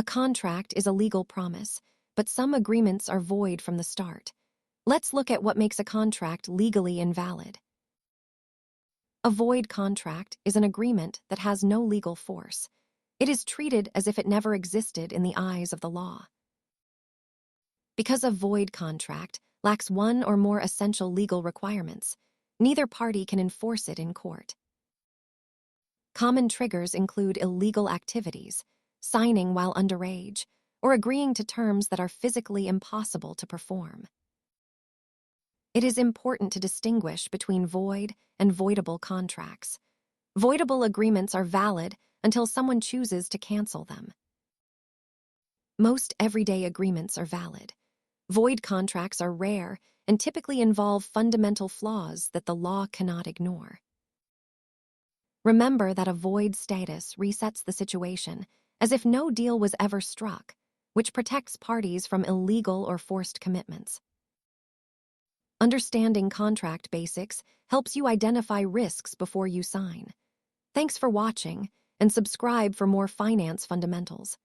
A contract is a legal promise, but some agreements are void from the start. Let's look at what makes a contract legally invalid. A void contract is an agreement that has no legal force. It is treated as if it never existed in the eyes of the law. Because a void contract lacks one or more essential legal requirements, neither party can enforce it in court. Common triggers include illegal activities, signing while underage, or agreeing to terms that are physically impossible to perform. It is important to distinguish between void and voidable contracts. Voidable agreements are valid until someone chooses to cancel them. Most everyday agreements are valid. Void contracts are rare and typically involve fundamental flaws that the law cannot ignore. Remember that a void status resets the situation as if no deal was ever struck, which protects parties from illegal or forced commitments. Understanding contract basics helps you identify risks before you sign. Thanks for watching, and subscribe for more finance fundamentals.